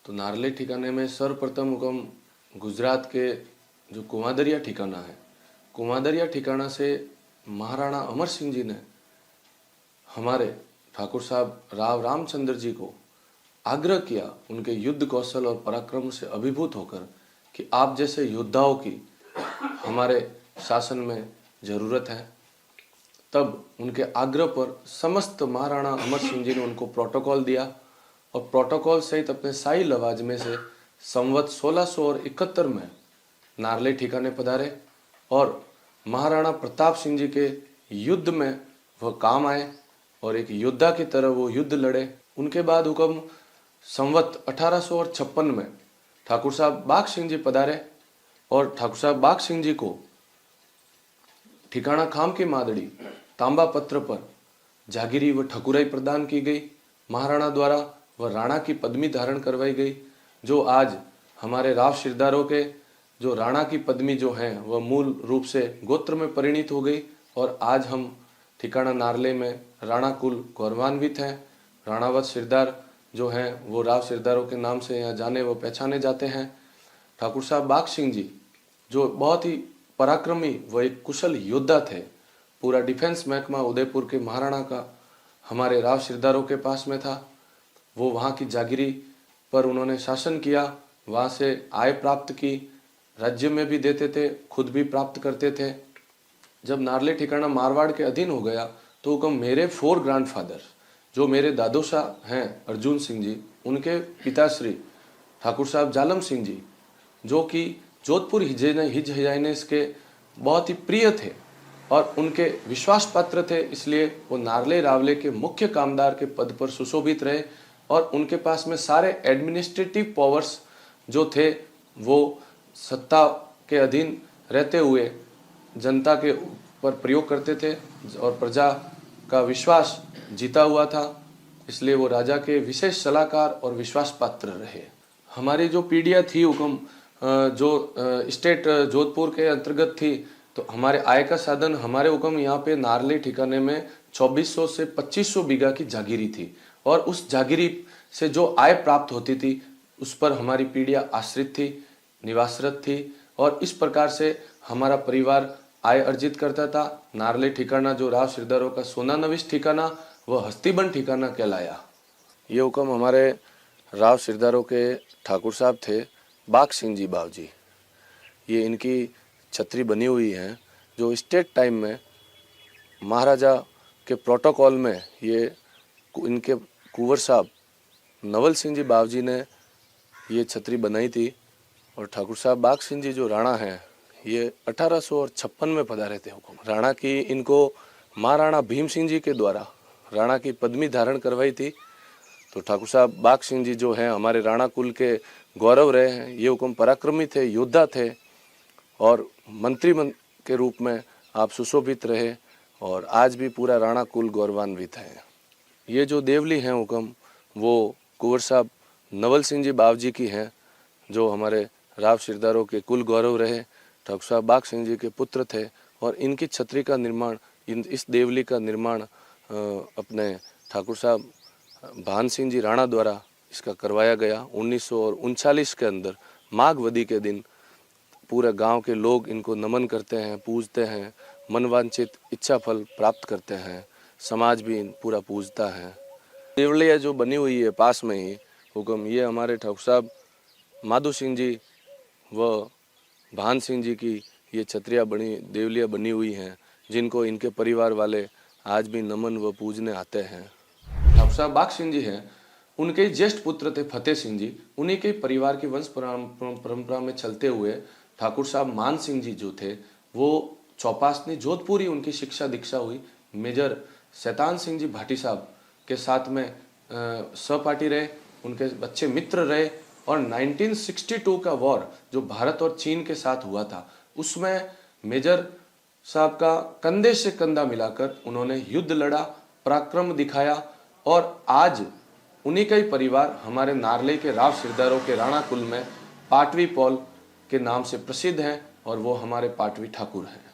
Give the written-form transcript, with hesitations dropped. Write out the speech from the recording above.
तो नारले ठिकाने में सर्वप्रथम हुकम गुजरात के जो कुमादरिया ठिकाना है, कुमादरिया ठिकाना से महाराणा अमर सिंह जी ने हमारे ठाकुर साहब राव रामचंद्र जी को आग्रह किया, उनके युद्ध कौशल और पराक्रम से अभिभूत होकर, कि आप जैसे योद्धाओं की हमारे शासन में जरूरत है। तब उनके आग्रह पर समस्त महाराणा अमर सिंह जी ने उनको प्रोटोकॉल दिया और प्रोटोकॉल सहित अपने शाही लवाजमे से संवत 1671 में नारले ठिकाने पधारे और महाराणा प्रताप सिंह जी के युद्ध में वह काम आए और एक योद्धा की तरह वो युद्ध लड़े। उनके बाद हुक्म संवत 1856 में ठाकुर साहब बाघ सिंह जी पधारे और ठाकुर साहब बाघ सिंह जी को ठिकाना खाम की मादड़ी तांबा पत्र पर जागीरी व ठकुराई प्रदान की गई। महाराणा द्वारा वह राणा की पदवी धारण करवाई गई, जो आज हमारे राव सिरदारों के जो राणा की पदवी जो है वह मूल रूप से गोत्र में परिणित हो गई और आज हम ठिकाना नारले में राणा कुल गौरवान्वित हैं। राणावत सिरदार जो हैं वो राव सिरदारों के नाम से यहाँ जाने व पहचाने जाते हैं। ठाकुर साहब बाघ सिंह जी जो बहुत ही पराक्रमी व एक कुशल योद्धा थे, पूरा डिफेंस महकमा उदयपुर के महाराणा का हमारे राव सिरदारों के पास में था। वो वहाँ की जागीरी पर उन्होंने शासन किया, वहाँ से आय प्राप्त की, राज्य में भी देते थे, खुद भी प्राप्त करते थे। जब नारले ठिकाना मारवाड़ के अधीन हो गया तो हुक्म मेरे 4 ग्रैंडफादर जो मेरे दादोशा हैं अर्जुन सिंह जी, उनके पिताश्री ठाकुर साहब जालम सिंह जी, जो कि जोधपुर हिज हजाइनेस के बहुत ही प्रिय थे और उनके विश्वास पात्र थे, इसलिए वो नारले रावले के मुख्य कामदार के पद पर सुशोभित रहे और उनके पास में सारे एडमिनिस्ट्रेटिव पावर्स जो थे वो सत्ता के अधीन रहते हुए जनता के ऊपर प्रयोग करते थे और प्रजा का विश्वास जीता हुआ था, इसलिए वो राजा के विशेष सलाहकार और विश्वास पात्र रहे। हमारी जो पीढ़ियाँ थी हुक्म जो स्टेट जोधपुर के अंतर्गत थी, तो हमारे आय का साधन हमारे हुक्म यहाँ पे नारले ठिकाने में 2400 से 2500 बीघा की जागीरी थी और उस जागीरी से जो आय प्राप्त होती थी उस पर हमारी पीढ़ियाँ आश्रित थी, निवासरत थी और इस प्रकार से हमारा परिवार आय अर्जित करता था। नारले ठिकाना जो राव सिरदारों का सोना नविश ठिकाना वह हस्तीबंद ठिकाना कहलाया। ये हुक्म हमारे राव सिरदारों के ठाकुर साहब थे बाघ सिंह जी बावजी, ये इनकी छतरी बनी हुई है जो स्टेट टाइम में महाराजा के प्रोटोकॉल में ये इनके कुंवर साहब नवल सिंह जी बावजी ने ये छतरी बनाई थी और ठाकुर साहब बाघ सिंह जी जो राणा हैं ये 1856 में पधारे थे हुक्म। राणा की इनको महाराणा भीम सिंह जी के द्वारा राणा की पदवी धारण करवाई थी। तो ठाकुर साहब बाघ सिंह जी जो हैं हमारे राणा कुल के गौरव रहे हैं। ये हुक्म पराक्रमी थे, योद्धा थे और मंत्री के रूप में आप सुशोभित रहे और आज भी पूरा राणा कुल गौरवान्वित है। ये जो देवली हैं हुक्म वो कुंवर साहब नवल सिंह जी बावजी की हैं, जो हमारे राव सिरदारों के कुल गौरव रहे, ठाकुर साहब बाघ सिंह जी के पुत्र थे और इनकी छतरी का निर्माण इस देवली का निर्माण अपने ठाकुर साहब भान सिंह जी राणा द्वारा इसका करवाया गया 1939 के अंदर। माघ वदी के दिन पूरे गांव के लोग इनको नमन करते हैं, पूजते हैं, मनवांछित इच्छा फल प्राप्त करते हैं, समाज भी पूरा पूजता है। देवलिया जो बनी हुई है पास में ही हुक्म, ये हमारे ठाकुर साहब माधो सिंह जी व भान सिंह जी की ये छतरियाँ देवलियाँ बनी हुई हैं, जिनको इनके परिवार वाले आज भी नमन व पूजने आते हैं। ठाकुर साहब बाघ सिंह जी हैं, उनके ज्येष्ठ पुत्र थे फतेह सिंह जी, उन्हीं के परिवार की वंश परंपरा में चलते हुए ठाकुर साहब मान सिंह जी जो थे वो चौपासनी जोधपुर ही उनकी शिक्षा दीक्षा हुई। मेजर शैतान सिंह जी भाटी साहब के साथ में सहपाठी रहे, उनके अच्छे मित्र रहे और 1962 का वॉर जो भारत और चीन के साथ हुआ था उसमें मेजर साहब का कंधे से कंधा मिलाकर उन्होंने युद्ध लड़ा, पराक्रम दिखाया और आज उन्हीं का ही परिवार हमारे नारले के राव सिरदारों के राणा कुल में पाटवी पॉल के नाम से प्रसिद्ध हैं और वो हमारे पाटवी ठाकुर हैं।